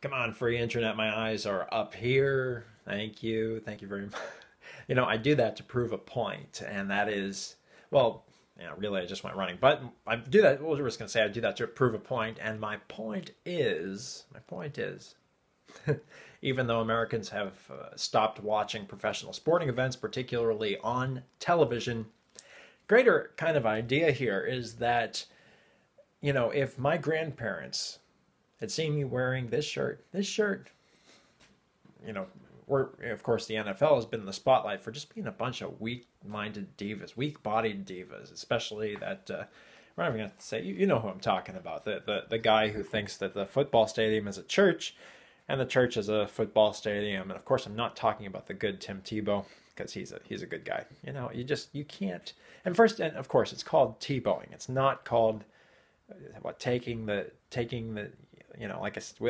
Come on, free internet. My eyes are up here. Thank you. Thank you very much. I do that to prove a point, and that is, well, really, I just went running. But I do that. What was I just going to say? I do that to prove a point, and my point is, even though Americans have stopped watching professional sporting events, particularly on television, greater kind of idea here is that, if my grandparents had seen me wearing this shirt, we're, of course, the NFL has been in the spotlight for just being a bunch of weak-minded divas, weak-bodied divas, especially that, we're not even going to say, you know who I'm talking about, the guy who thinks that the football stadium is a church and the church is a football stadium. And of course, I'm not talking about the good Tim Tebow, because he's a good guy. You can't. And of course, it's called Tebowing. It's not called taking the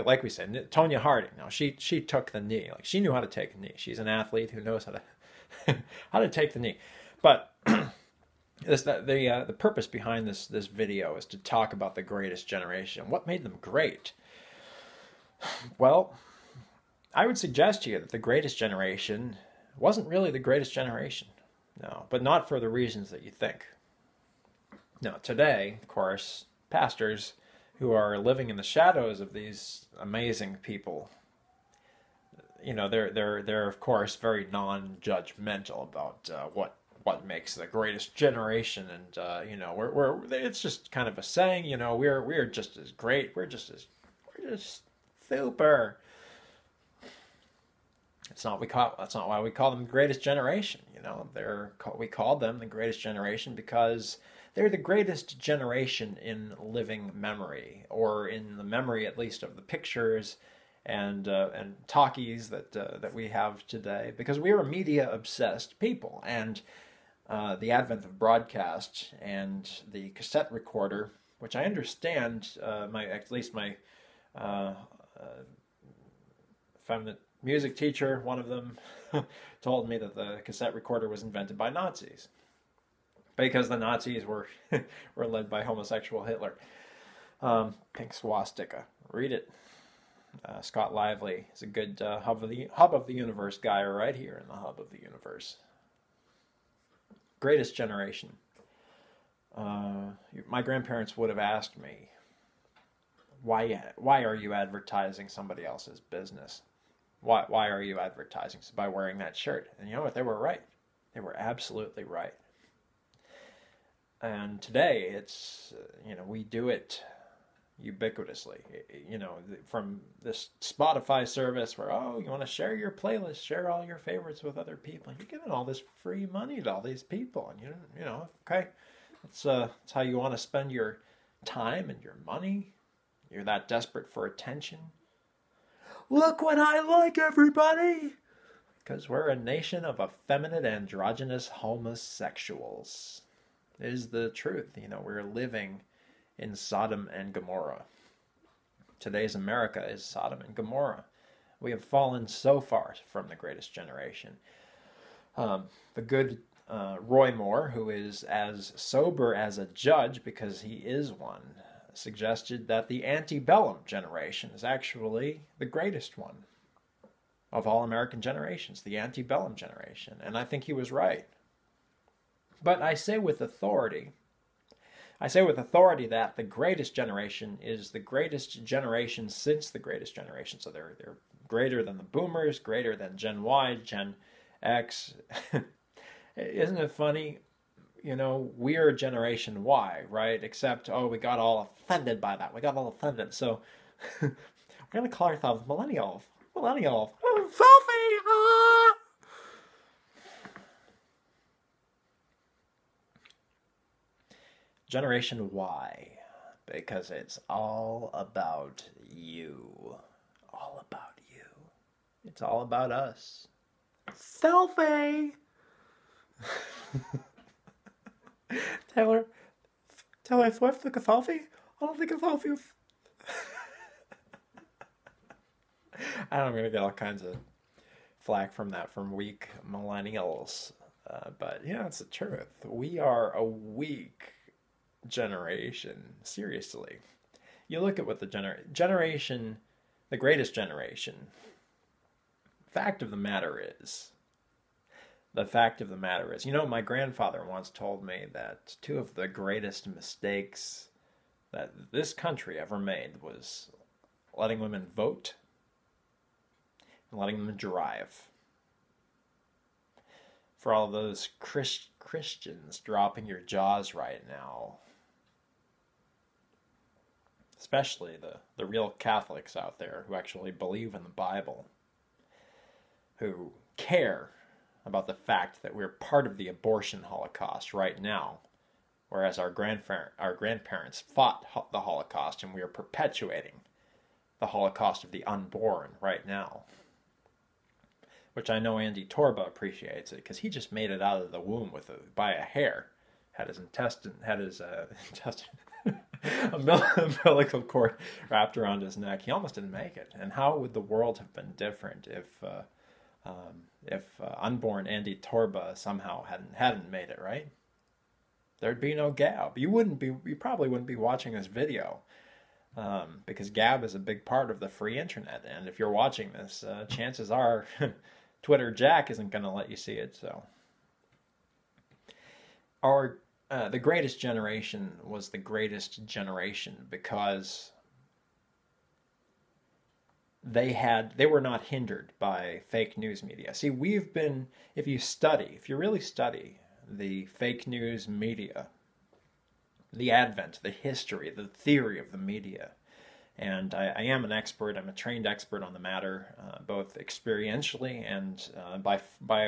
like we said, Tonya Harding. No, she took the knee. Like, she knew how to take a knee. She's an athlete who knows how to take the knee. But the purpose behind this video is to talk about the greatest generation. What made them great? Well, I would suggest to you that the greatest generation wasn't really the greatest generation. No, but not for the reasons that you think. No, today, of course, pastors who are living in the shadows of these amazing people, they're of course very non-judgmental about what makes the greatest generation, and we're it's just kind of a saying, we're just as great, we're just super. That's not why we call them the greatest generation. We called them the greatest generation because they're the greatest generation in living memory, or in the memory at least of the pictures and talkies that we have today, because we are a media obsessed people, and the advent of broadcast and the cassette recorder, which I understand, at least my feminine music teacher, one of them, told me that the cassette recorder was invented by Nazis, because the Nazis were led by homosexual Hitler. Pink Swastika. Read it. Scott Lively is a good hub of the universe guy right here in the hub of the universe. Greatest generation. My grandparents would have asked me, why are you advertising somebody else's business? Why are you advertising by wearing that shirt? And you know what? They were right. They were absolutely right. And today, it's, we do it ubiquitously. From this Spotify service where, you want to share your playlist, share all your favorites with other people. You're giving all this free money to all these people. And, okay, that's how you want to spend your time and your money. You're that desperate for attention. Look what I like, everybody! Because we're a nation of effeminate, androgynous homosexuals. It is the truth. We're living in Sodom and Gomorrah. Today's America is Sodom and Gomorrah. We have fallen so far from the greatest generation. The good Roy Moore, who is as sober as a judge, because he is one, suggested that the antebellum generation is actually the greatest one of all American generations, the antebellum generation. And I think he was right. But I say with authority that the greatest generation is the greatest generation since the greatest generation. So they're greater than the boomers, greater than Gen Y, Gen X. Isn't it funny? We're Generation Y, right? Except, we got all offended by that. We got all offended. So we're going to call ourselves millennials. Millennials. Sophie! Ah! Generation Y, because it's all about you. All about you. It's all about us. Selfie! Taylor Swift took a selfie? I don't think a selfie. I'm going to get all kinds of flack from weak millennials. But, it's the truth. We are a weak generation. Seriously. You look at what the the greatest generation. Fact of the matter is, you know, my grandfather once told me that two of the greatest mistakes that this country ever made was letting women vote and letting them drive. For all those Christians dropping your jaws right now, especially the real Catholics out there who actually believe in the Bible, who care about the fact that we're part of the abortion holocaust right now, whereas our grandparents fought the Holocaust, and we are perpetuating the Holocaust of the unborn right now. Which I know Andy Torba appreciates it, because he just made it out of the womb by a hair. Had his umbilical cord wrapped around his neck. He almost didn't make it. And how would the world have been different if unborn Andy Torba somehow hadn't made it, right? There'd be no Gab. You probably wouldn't be watching this video, because Gab is a big part of the free internet. And if you're watching this, chances are Twitter Jack isn't going to let you see it. So, the greatest generation was the greatest generation because they were not hindered by fake news media. See, if you really study the fake news media, the advent, the history, the theory of the media, and I am an expert, I'm a trained expert on the matter, both experientially and by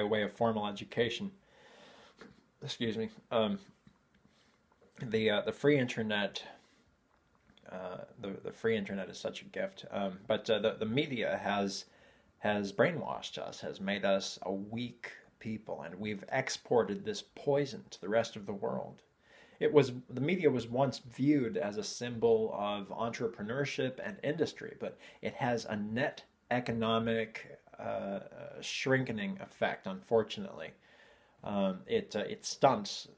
way of formal education. Excuse me. The free internet, the free internet is such a gift, but the media has brainwashed us, has made us a weak people, and we've exported this poison to the rest of the world. The media was once viewed as a symbol of entrepreneurship and industry, but it has a net economic shrinking effect, unfortunately. It stunts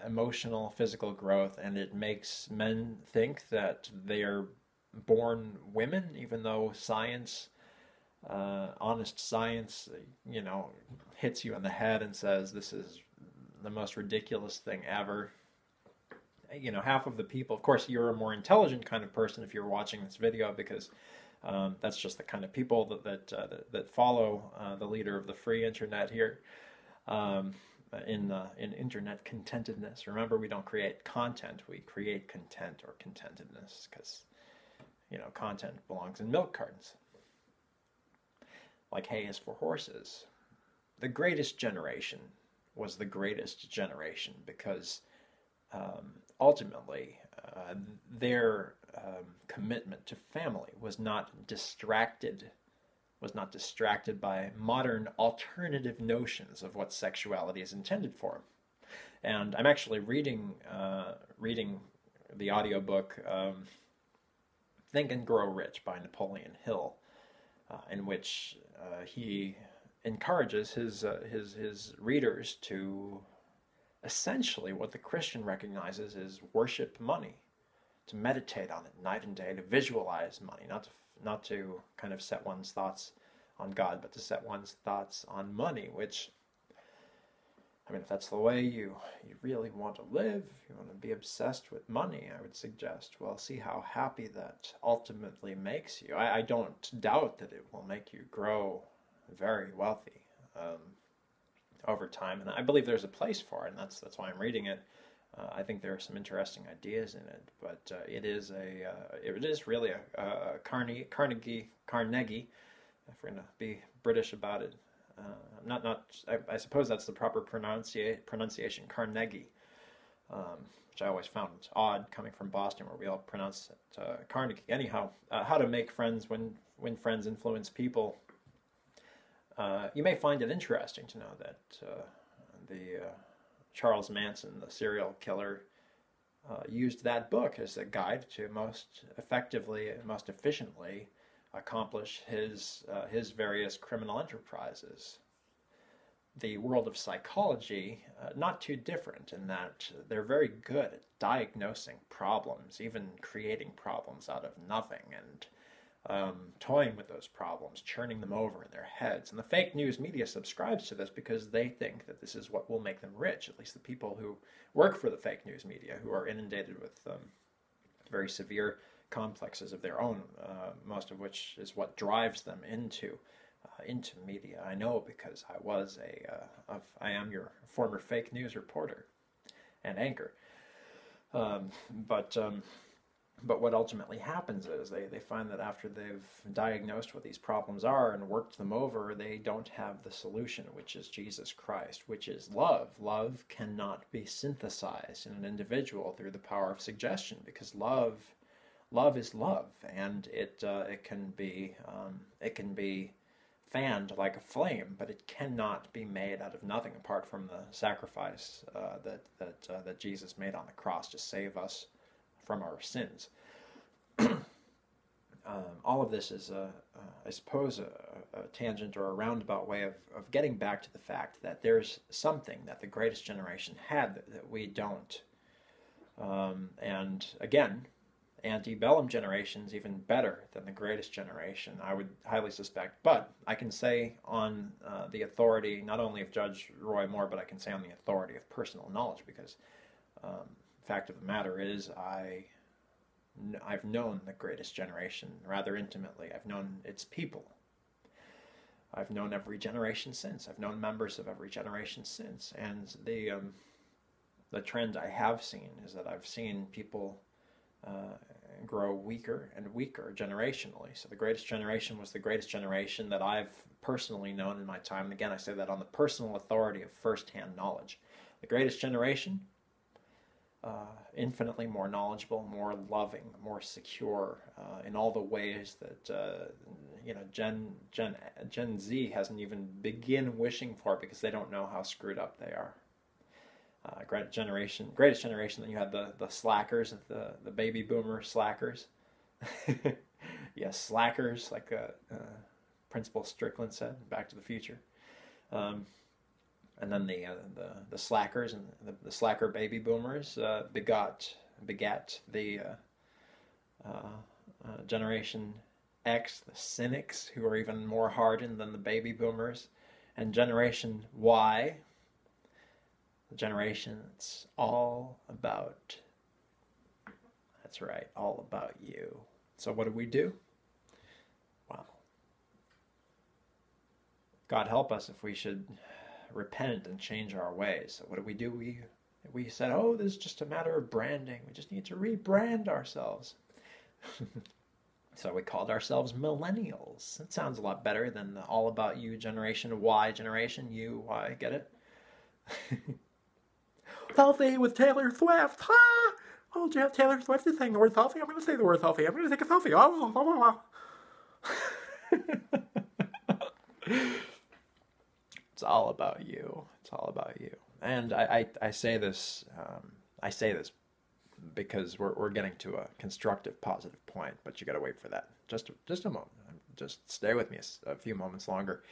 emotional, physical growth, and it makes men think that they are born women, even though science, honest science, hits you in the head and says this is the most ridiculous thing ever. Half of the people, of course, you're a more intelligent kind of person if you're watching this video, because that's just the kind of people that follow the leader of the free internet here. In internet contentedness. Remember, we don't create content, we create content or contentedness, because content belongs in milk cartons. Like hay is for horses. The greatest generation was the greatest generation because ultimately their commitment to family was not distracted by modern alternative notions of what sexuality is intended for. And I'm actually reading the audiobook Think and Grow Rich by Napoleon Hill, in which he encourages his readers to essentially what the Christian recognizes is worship money, to meditate on it night and day, to visualize money, not to kind of set one's thoughts on God, but to set one's thoughts on money, which, if that's the way you really want to live, you want to be obsessed with money, I would suggest, well, see how happy that ultimately makes you. I don't doubt that it will make you grow very wealthy over time, and I believe there's a place for it, and that's why I'm reading it. I think there are some interesting ideas in it, but it is really a Carnegie. If we're going to be British about it, I suppose that's the proper pronunciation, Carnegie, which I always found odd coming from Boston, where we all pronounce it Carnegie. Anyhow, how to make friends, win friends, influence people. You may find it interesting to know that Charles Manson, the serial killer, used that book as a guide to most effectively, most efficiently accomplish his various criminal enterprises. The world of psychology, not too different in that they're very good at diagnosing problems, even creating problems out of nothing, and toying with those problems, churning them over in their heads. And the fake news media subscribes to this because they think that this is what will make them rich, at least the people who work for the fake news media, who are inundated with very severe complexes of their own, most of which is what drives them into media. I know because I am your former fake news reporter and anchor. But what ultimately happens is they find that after they've diagnosed what these problems are and worked them over, they don't have the solution, which is Jesus Christ, which is love. Love cannot be synthesized in an individual through the power of suggestion, because love is love, and it can be fanned like a flame, but it cannot be made out of nothing apart from the sacrifice that Jesus made on the cross to save us from our sins. All of this is, I suppose, a tangent or a roundabout way of getting back to the fact that there's something that the greatest generation had that we don't. And again, antebellum generation's even better than the greatest generation, I would highly suspect. But I can say on the authority, not only of Judge Roy Moore, but I can say on the authority of personal knowledge, because fact of the matter is I've known the greatest generation rather intimately. I've known its people. I've known every generation since. I've known members of every generation since. And the trend I have seen is that I've seen people grow weaker and weaker generationally. So the greatest generation was the greatest generation that I've personally known in my time. And again, I say that on the personal authority of firsthand knowledge. The greatest generation, infinitely more knowledgeable, more loving, more secure in all the ways that Gen Z hasn't even begin wishing for, because they don't know how screwed up they are. Greatest generation. Then you had the slackers, the baby boomer slackers. Yes, slackers, like Principal Strickland said, in Back to the Future. And then the slackers and the slacker baby boomers begat the Generation X, the cynics, who are even more hardened than the baby boomers, and Generation Y, the generation that's all about, that's right, all about you. So what do? Well, God help us if we should repent and change our ways. So what do? We said, oh, this is just a matter of branding. We just need to rebrand ourselves. So we called ourselves millennials. It sounds a lot better than the all about you generation, Y generation, you, Y, get it? Selfie with Taylor Swift. Ha! Oh, do you have Taylor Swift to saying the word selfie? I'm going to say the word selfie. I'm going to take a selfie. It's all about you. It's all about you. And I say this. I say this because we're getting to a constructive, positive point. But you got to wait for that. Just a moment. Just stay with me a few moments longer.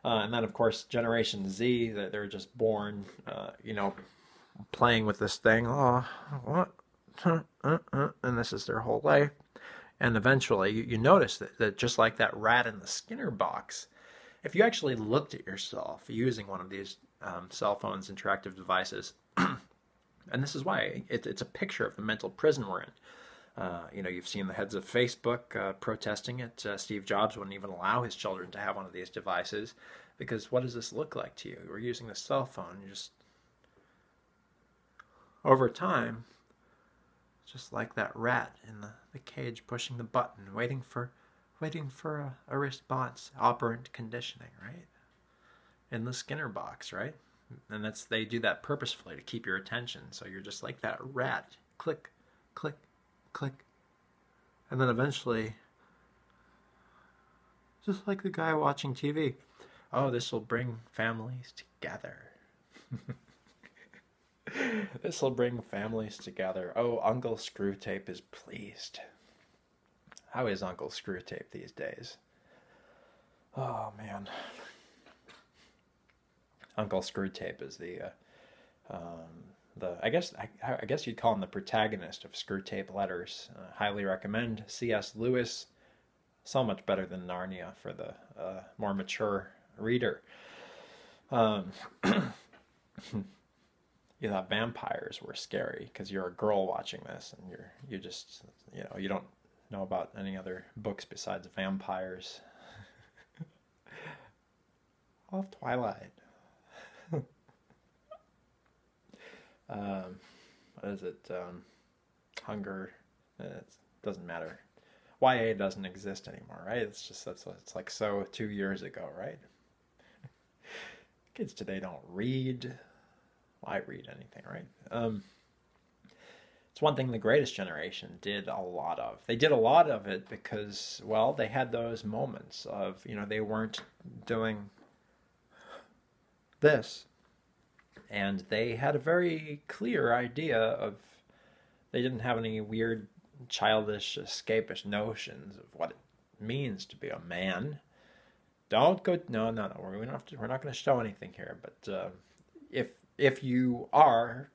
And then, of course, Generation Z. They're just born. Playing with this thing. Oh, what? And this is their whole life. And eventually, you notice that just like that rat in the Skinner box, if you actually looked at yourself using one of these cell phones, interactive devices, and this is why it's a picture of the mental prison we're in. You've seen the heads of Facebook protesting it. Steve Jobs wouldn't even allow his children to have one of these devices, because what does this look like to you? We're using the cell phone. Just over time, just like that rat in the cage pushing the button, waiting for a response, operant conditioning, right? In the Skinner box, right? And they do that purposefully to keep your attention. So you're just like that rat, click, click, click. And then eventually, just like the guy watching TV, oh, this will bring families together. This will bring families together. Oh, Uncle Screwtape is pleased. How is Uncle Screwtape these days? Oh, man. Uncle Screwtape is I guess you'd call him the protagonist of Screwtape Letters. Highly recommend C.S. Lewis. So much better than Narnia for the more mature reader. Um, you thought vampires were scary because you're a girl watching this, and you just, you don't know about any other books besides vampires. I love Twilight. What is it? Hunger. It doesn't matter. YA doesn't exist anymore, right? It's like so 2 years ago, right? Kids today don't read. Why read anything, right? It's one thing the Greatest Generation did a lot of. They did a lot of it because, well, they had those moments of, they weren't doing this. And they had a very clear idea of, they didn't have any weird, childish, escapist notions of what it means to be a man. Don't go, no, we're not going to show anything here. But if you are,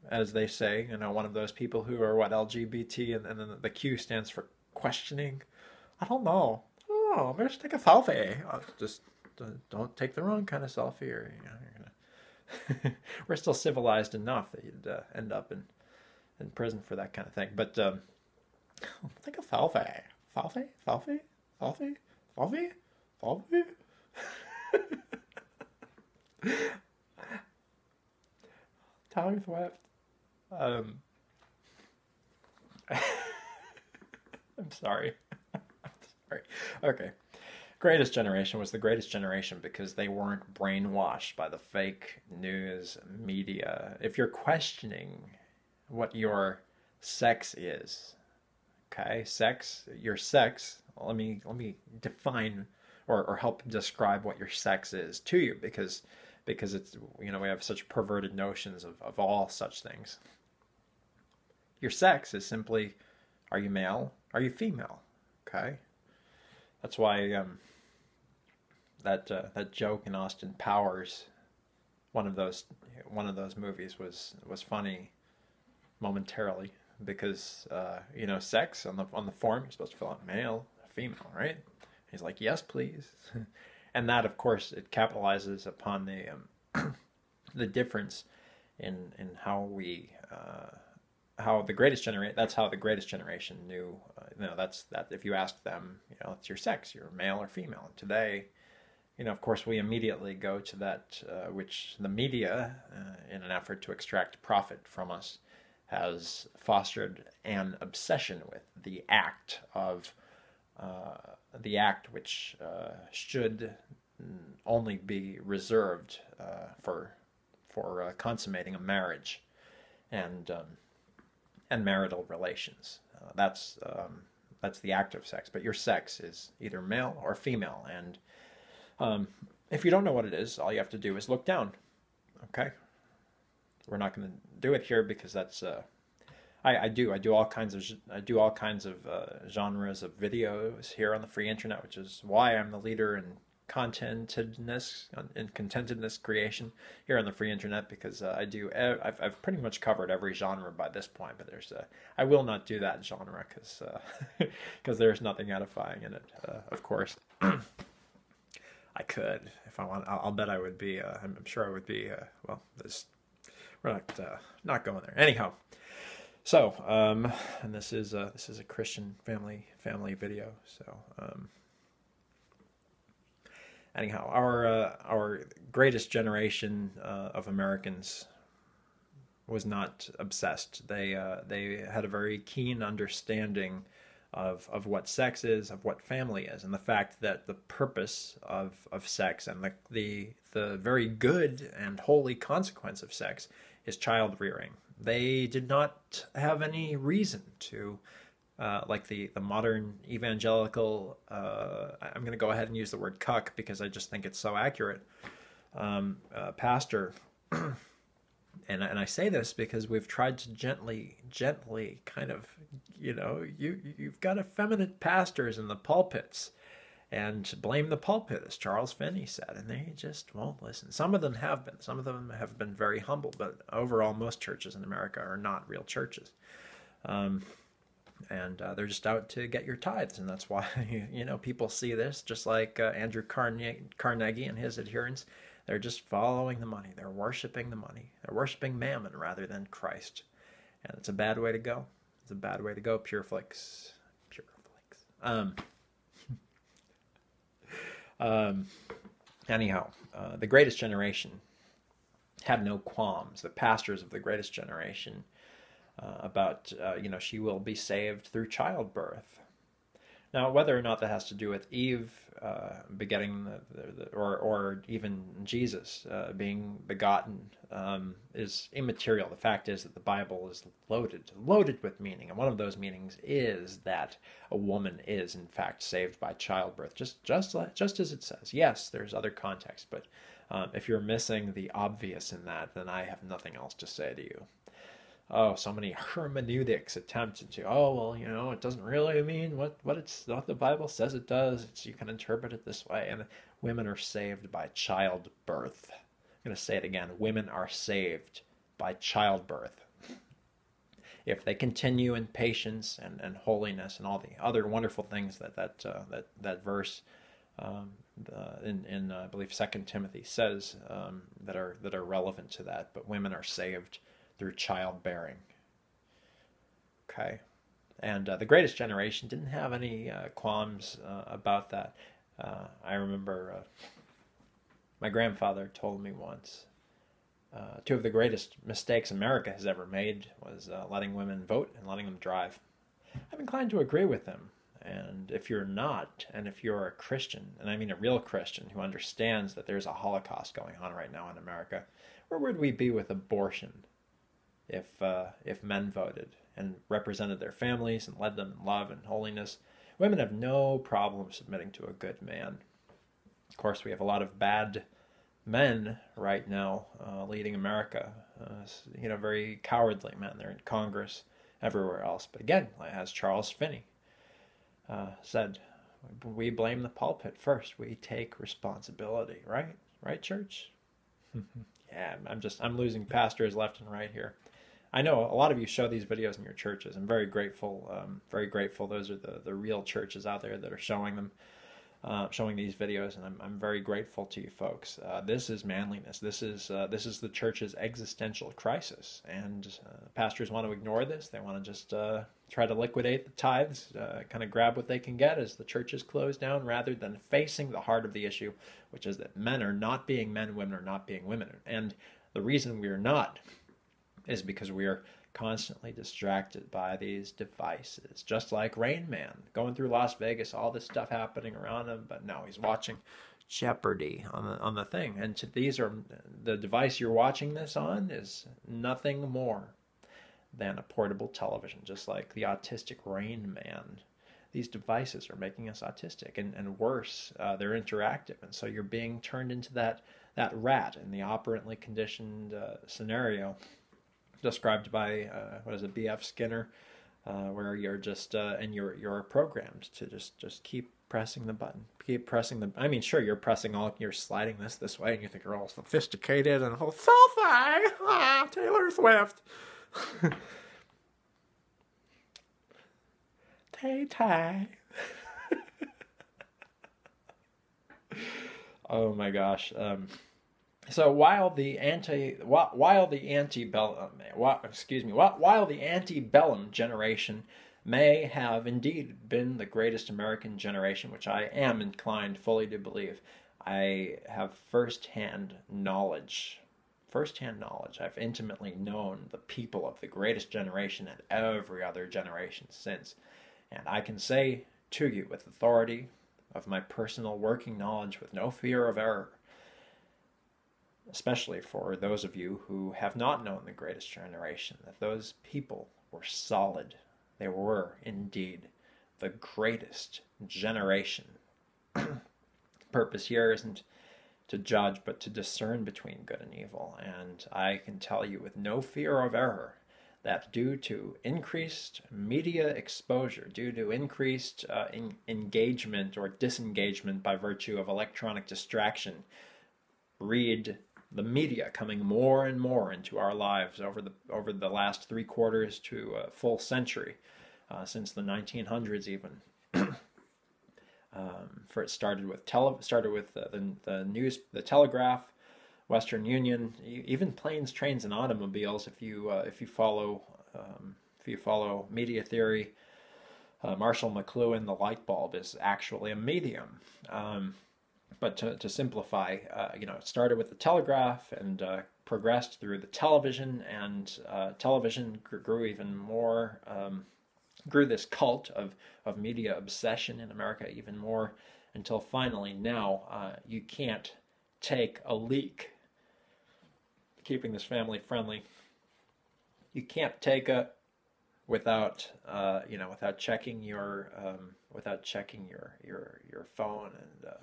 as they say, one of those people who are LGBT, and then the Q stands for questioning. I don't know. Oh, maybe just take a selfie. Just don't take the wrong kind of selfie, or you're gonna. We're still civilized enough that you'd end up in prison for that kind of thing. But take a selfie. Selfie. Taylor Swift. I'm sorry. I'm sorry. Okay. Greatest Generation was the Greatest Generation because they weren't brainwashed by the fake news media. If you're questioning what your sex is, okay, your sex, let me define or help describe what your sex is to you, because it's, we have such perverted notions of all such things. Your sex is simply, are you male? Are you female? Okay? That's why that joke in Austin Powers, one of those movies was funny momentarily, because sex on the form, you're supposed to fill out male, female, right? He's like, yes, please. And that, of course, it capitalizes upon the difference in how we how the Greatest Generation. That's how the Greatest Generation knew. That's that. If you ask them, it's your sex, you're male or female. And today, of course, we immediately go to that which the media, in an effort to extract profit from us, has fostered an obsession with the act which should only be reserved for consummating a marriage and marital relations. That's the act of sex. But your sex is either male or female, and if you don't know what it is, all you have to do is look down. Okay, we're not going to do it here because that's I do all kinds of genres of videos here on the free internet, which is why I'm the leader in contentedness creation here on the free internet, because I've pretty much covered every genre by this point, but I will not do that genre because there's nothing edifying in it, of course. I could if I want. I'll bet I would be. I'm sure I would be. Well, we're not going there. Anyhow, so and this is a Christian family video. So anyhow, our Greatest Generation of Americans was not obsessed. They had a very keen understanding of what sex is, of what family is, and the fact that the purpose of sex and the very good and holy consequence of sex is child rearing. They did not have any reason to, like the modern evangelical, I'm going to go ahead and use the word cuck because I just think it's so accurate, pastor. And I say this because we've tried to gently kind of, you've got effeminate pastors in the pulpits and blame the pulpit, as Charles Finney said, and they just won't listen. Some of them have been. Some of them have been very humble, but overall most churches in America are not real churches. and they're just out to get your tithes, and that's why people see this, just like Andrew Carnegie and his adherents. They're just following the money. They're worshiping the money. They're worshiping mammon rather than Christ, and it's a bad way to go. It's a bad way to go. Pure flakes. Pure flakes. Anyhow, the Greatest Generation had no qualms. The pastors of the Greatest Generation about, she will be saved through childbirth. Now, whether or not that has to do with Eve begetting or even Jesus being begotten is immaterial. The fact is that the Bible is loaded with meaning, and one of those meanings is that a woman is in fact saved by childbirth, just as it says. Yes, there's other context, but if you're missing the obvious in that, then I have nothing else to say to you. Oh, so many hermeneutics attempted to, it doesn't really mean what the Bible says it does. You can interpret it this way. And women are saved by childbirth. I'm going to say it again. Women are saved by childbirth. If they continue in patience and holiness and all the other wonderful things that verse in I believe 2 Timothy says that are relevant to that. But women are saved through childbearing. Okay. And the Greatest Generation didn't have any qualms about that. I remember my grandfather told me once, two of the greatest mistakes America has ever made was letting women vote and letting them drive. I'm inclined to agree with him. And if you're not, and if you're a Christian, and I mean a real Christian who understands that there's a Holocaust going on right now in America, where would we be with abortion if men voted and represented their families and led them in love and holiness? Women have no problem submitting to a good man. Of course, we have a lot of bad men right now leading America. Very cowardly men. They're in Congress, everywhere else. But again, as Charles Finney said, we blame the pulpit first. We take responsibility, right? Right, church? Yeah, I'm losing pastors left and right here. I know a lot of you show these videos in your churches. I'm very grateful. Very grateful. Those are the real churches out there that are showing them, showing these videos, and I'm very grateful to you folks. This is manliness. This is the church's existential crisis, and pastors want to ignore this. They want to just try to liquidate the tithes, kind of grab what they can get as the church is closed down, rather than facing the heart of the issue, which is that men are not being men, women are not being women, and the reason we are not is because we are constantly distracted by these devices. Just like Rain Man, going through Las Vegas, all this stuff happening around him, but no, he's watching Jeopardy on the thing. And the device you're watching this on is nothing more than a portable television, just like the autistic Rain Man. These devices are making us autistic, and worse, they're interactive, and so you're being turned into that rat in the operantly conditioned scenario described by B.F. Skinner, where you're just and you're programmed to just keep pressing the button, keep pressing the. I mean, sure, you're sliding this way, and you think you're all sophisticated and Taylor Swift. Tay. Oh my gosh. So while the antebellum generation may have indeed been the greatest American generation, which I am inclined fully to believe, I have first-hand knowledge. I've intimately known the people of the greatest generation and every other generation since. And I can say to you with authority of my personal working knowledge, with no fear of error, especially for those of you who have not known the greatest generation, that those people were solid. They were indeed the greatest generation. Purpose here isn't to judge, but to discern between good and evil. And I can tell you with no fear of error that due to increased media exposure, due to increased engagement or disengagement by virtue of electronic distraction, read the media coming more and more into our lives over the last 3/4 to a full century, since the 1900s even. For it started with the news, the telegraph, Western Union, even planes, trains, and automobiles. If you follow media theory, Marshall McLuhan, the light bulb is actually a medium. But to simplify, it started with the telegraph and progressed through the television, and television grew even more. Grew this cult of media obsession in America even more, until finally now you can't take a leak. Keeping this family friendly, you can't take a without without checking your phone, and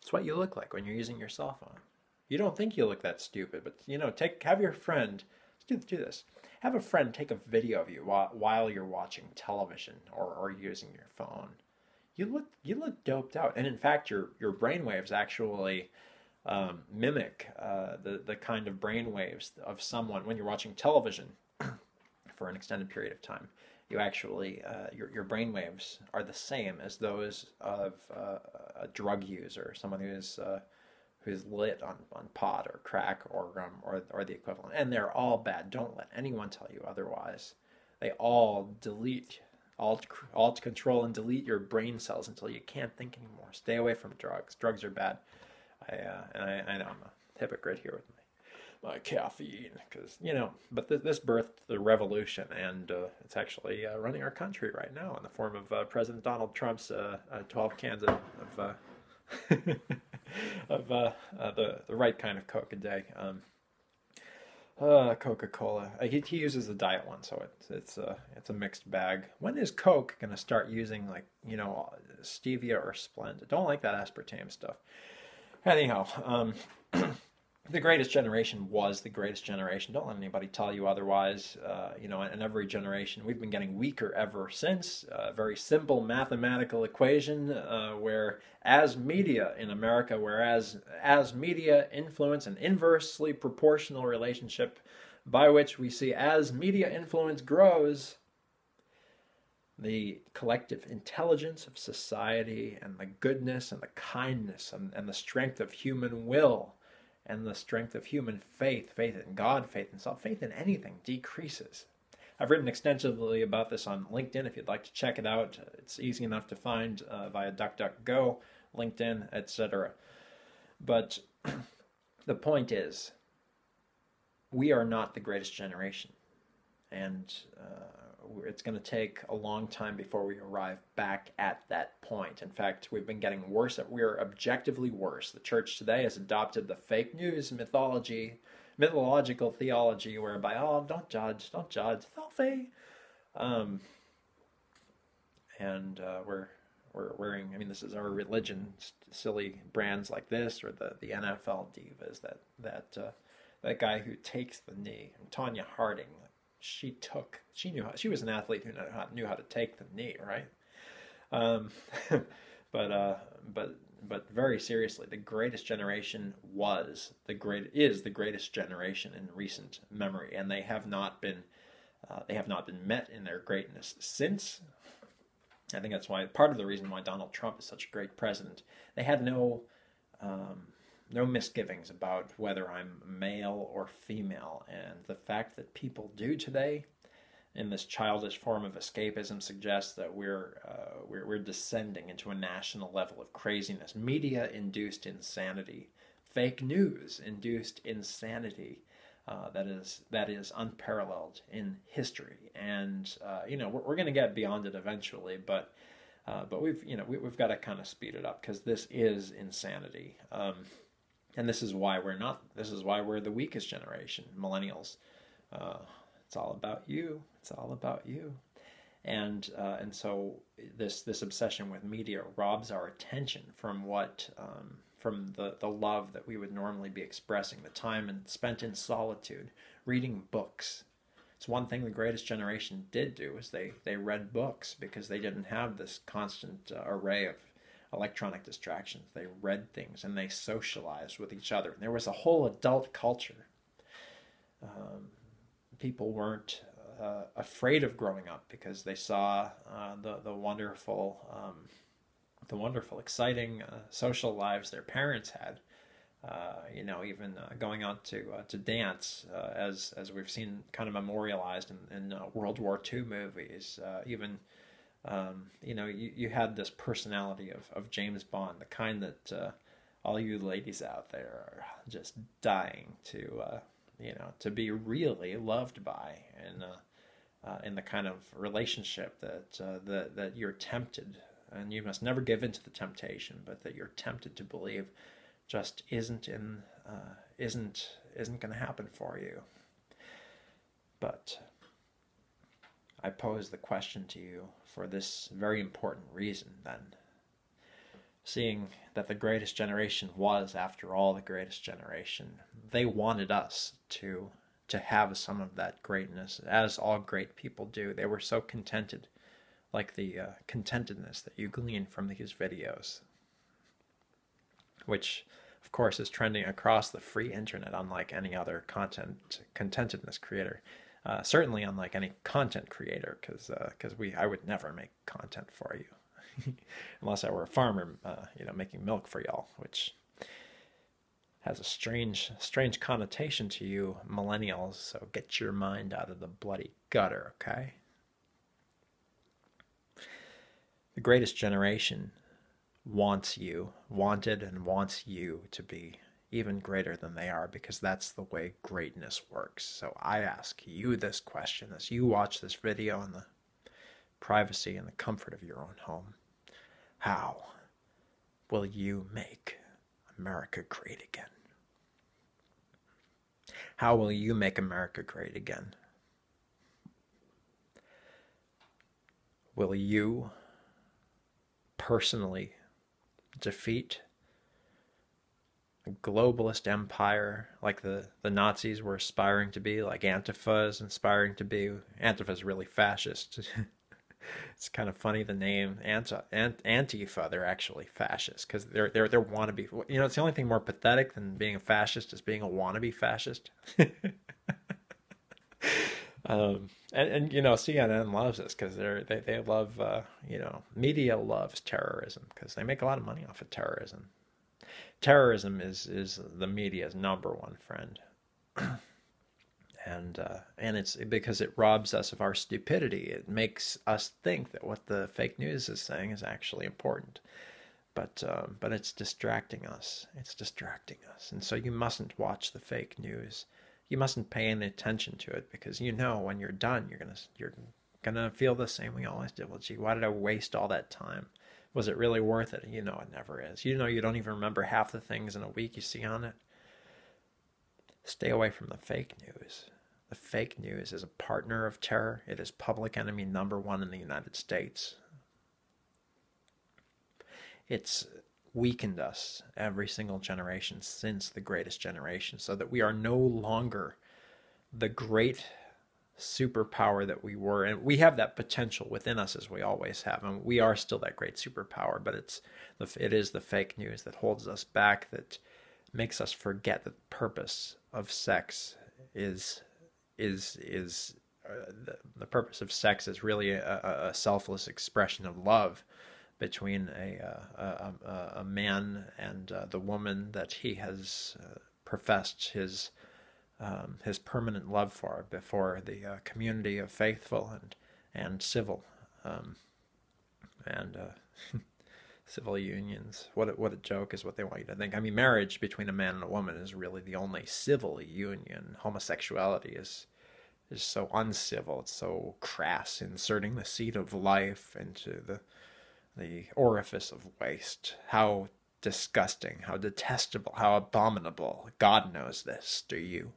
it's what you look like when you're using your cell phone. You don't think you look that stupid, but have your friend do this. Have a friend take a video of you while you're watching television or using your phone. You look doped out, and in fact, your brainwaves actually mimic the kind of brainwaves of someone when you're watching television for an extended period of time. You actually your brainwaves are the same as those of a drug user, someone who's lit on pot or crack or the equivalent, and they're all bad. Don't let anyone tell you otherwise. They all alt control and delete your brain cells until you can't think anymore. Stay away from drugs. Drugs are bad. I know I'm a hypocrite here with my caffeine, because but this birthed the revolution, and it's actually running our country right now in the form of President Donald Trump's 12 cans of of the right kind of Coke a day. Coca-Cola. He uses the diet one, so it's a mixed bag. When is Coke gonna start using stevia or Splenda? Don't like that aspartame stuff. Anyhow, the greatest generation was the greatest generation. Don't let anybody tell you otherwise. In every generation, we've been getting weaker ever since. A very simple mathematical equation where as media in America, whereas as media influence an inversely proportional relationship by which we see as media influence grows, the collective intelligence of society and the goodness and the kindness and the strength of human will and the strength of human faith in God, faith in self, faith in anything, decreases. I've written extensively about this on LinkedIn if you'd like to check it out. It's easy enough to find via DuckDuckGo, LinkedIn, etc. But the point is, we are not the greatest generation. And it's going to take a long time before we arrive back at that point. In fact, we've been getting worse. We're objectively worse. The church today has adopted the fake news mythological theology, whereby, don't judge, filthy. We're wearing, this is our religion, silly brands like this, or the NFL divas, that guy who takes the knee, and Tonya Harding. She was an athlete who knew how to take the knee, right? But very seriously, the greatest generation is the greatest generation in recent memory, and they have not been met in their greatness since. I think that's why part of the reason why Donald Trump is such a great president. They had no misgivings about whether I'm male or female, and the fact that people do today, in this childish form of escapism, suggests that we're descending into a national level of craziness, media-induced insanity, fake news-induced insanity that is unparalleled in history, and we're going to get beyond it eventually, but we've got to kind of speed it up, because this is insanity. And this is why we're the weakest generation, millennials. It's all about you. It's all about you. And so this obsession with media robs our attention from from the love that we would normally be expressing, the time spent in solitude, reading books. It's one thing the greatest generation did do, is they read books, because they didn't have this constant array of electronic distractions. They read things and they socialized with each other. There was a whole adult culture. people weren't afraid of growing up because they saw the wonderful, exciting social lives their parents had. Even going on to dance, as we've seen kind of memorialized in World War II movies. You had this personality of James Bond, the kind that all you ladies out there are just dying to be really loved by, and in the kind of relationship that you're tempted, and you must never give in to the temptation, but that you're tempted to believe just isn't going to happen for you. But I pose the question to you for this very important reason, then. Seeing that the greatest generation was, after all, the greatest generation, they wanted us to have some of that greatness, as all great people do. They were so contented, like the contentedness that you glean from these videos, which, of course, is trending across the free internet, unlike any other contentedness creator. Certainly unlike any content creator, because I would never make content for you, unless I were a farmer, making milk for y'all, which has a strange connotation to you millennials. So get your mind out of the bloody gutter, okay? The greatest generation wanted and wants you to be even greater than they are, because that's the way greatness works. So I ask you this question as you watch this video in the privacy and the comfort of your own home. How will you make America great again? How will you make America great again? Will you personally defeat a globalist empire like the Nazis were aspiring to be, like Antifa is aspiring to be? Antifa is really fascist. It's kind of funny, the name Antifa. They're actually fascist because they're wannabe. It's the only thing more pathetic than being a fascist is being a wannabe fascist. And CNN loves this because they love media loves terrorism because they make a lot of money off of terrorism. Terrorism is the media's number one friend. And it's because it robs us of our stupidity. It makes us think that what the fake news is saying is actually important, but it's distracting us. It's distracting us, and so you mustn't watch the fake news. You mustn't pay any attention to it, because when you're done, you're gonna feel the same way you always did. Well, gee, why did I waste all that time? Was it really worth it? It never is. You don't even remember half the things in a week you see on it. Stay away from the fake news. The fake news is a partner of terror. It is public enemy number one in the United States. It's weakened us every single generation since the greatest generation, so that we are no longer the great superpower that we were. And we have that potential within us, as we always have, and we are still that great superpower, but it is the fake news that holds us back, that makes us forget that the purpose of sex is the purpose of sex is really a selfless expression of love between a man and the woman that he has professed his permanent love for before the community of faithful and civil civil unions. What a joke is what they want you to think. I mean, marriage between a man and a woman is really the only civil union. Homosexuality is so uncivil. It's so crass, inserting the seed of life into the orifice of waste. How disgusting, how detestable, how abominable. God knows this, do you?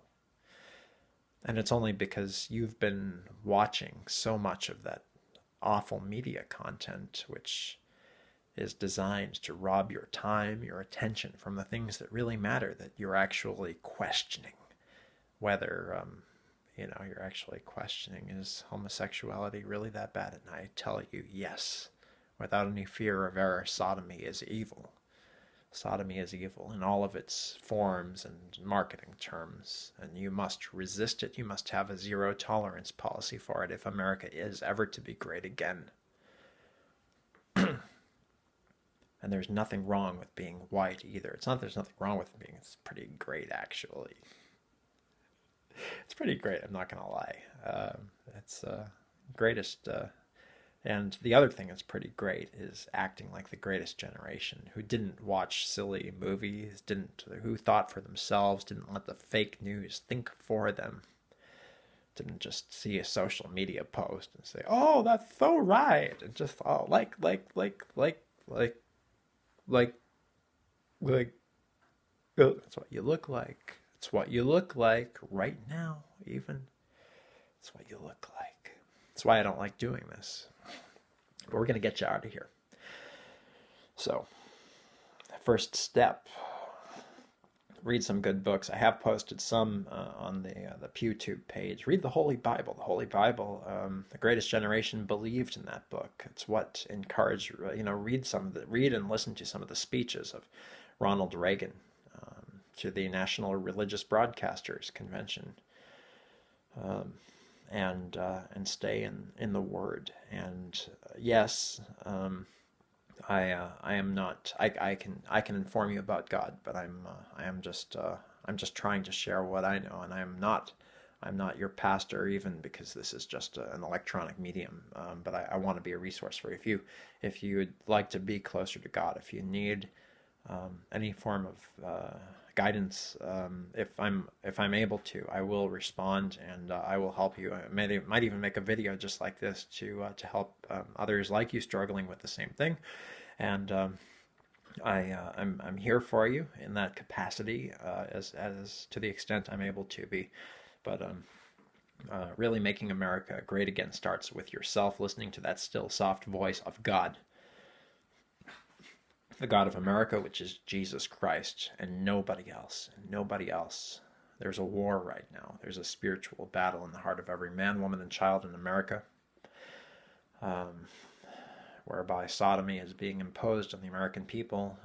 And it's only because you've been watching so much of that awful media content, which is designed to rob your time, your attention from the things that really matter, that you're actually questioning whether, you're actually questioning, is homosexuality really that bad? And I tell you, yes, without any fear of error, sodomy is evil. Sodomy is evil in all of its forms and marketing terms, and you must resist it. You must have a zero tolerance policy for it if America is ever to be great again. And there's nothing wrong with being white either. It's not there's nothing wrong with being, it's pretty great actually. It's pretty great, I'm not gonna lie. It's greatest, and the other thing that's pretty great is acting like the greatest generation who didn't watch silly movies, who thought for themselves, didn't let the fake news think for them, didn't just see a social media post and say, "Oh, that's so right," and just that's what you look like. It's what you look like right now, even. It's what you look like. That's why I don't like doing this. But we're going to get you out of here. So, first step, read some good books. I have posted some on the PewTube page. Read the Holy Bible. The Holy Bible, the greatest generation believed in that book. It's what encouraged, read and listen to some of the speeches of Ronald Reagan to the National Religious Broadcasters Convention. And stay in the Word. And yes, I am not. I can inform you about God, but I'm just trying to share what I know, and I'm not your pastor, even because this is just an electronic medium. But I want to be a resource for you. If you would like to be closer to God, if you need any form of guidance, if I'm able to, I will respond, and I will help you. I might even make a video just like this to help others like you struggling with the same thing. And I'm here for you in that capacity, as to the extent I'm able to be. But really making America great again starts with yourself listening to that still soft voice of God. The God of America, which is Jesus Christ, and nobody else, nobody else. There's a war right now. There's a spiritual battle in the heart of every man, woman, and child in America, whereby sodomy is being imposed on the American people,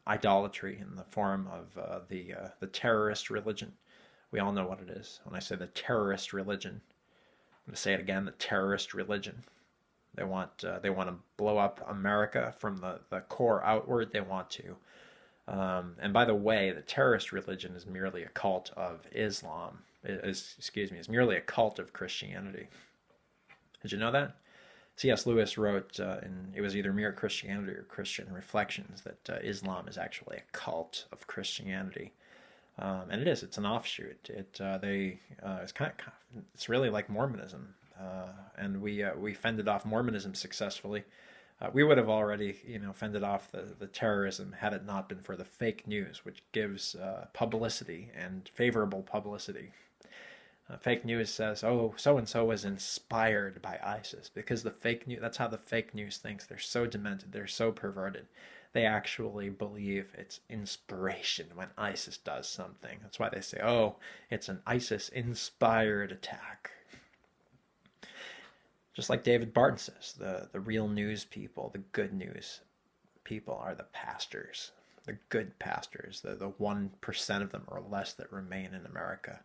idolatry in the form of the terrorist religion. We all know what it is. When I say the terrorist religion, I'm going to say it again, the terrorist religion. They want to blow up America from the core outward. They want to. And by the way, the terrorist religion is merely a cult of Islam. Is merely a cult of Christianity. Did you know that? C.S. Lewis wrote it was either Mere Christianity or Christian Reflections that Islam is actually a cult of Christianity. And it is. It's an offshoot. It's really like Mormonism. And we fended off Mormonism successfully. We would have already, fended off the terrorism had it not been for the fake news, which gives publicity and favorable publicity. Fake news says, oh, so-and-so was inspired by ISIS, because that's how the fake news thinks. They're so demented. They're so perverted. They actually believe it's inspiration when ISIS does something. That's why they say, oh, it's an ISIS-inspired attack. Just like David Barton says, the real news people, the good news people are the pastors, the good pastors, the 1% of them or less that remain in America.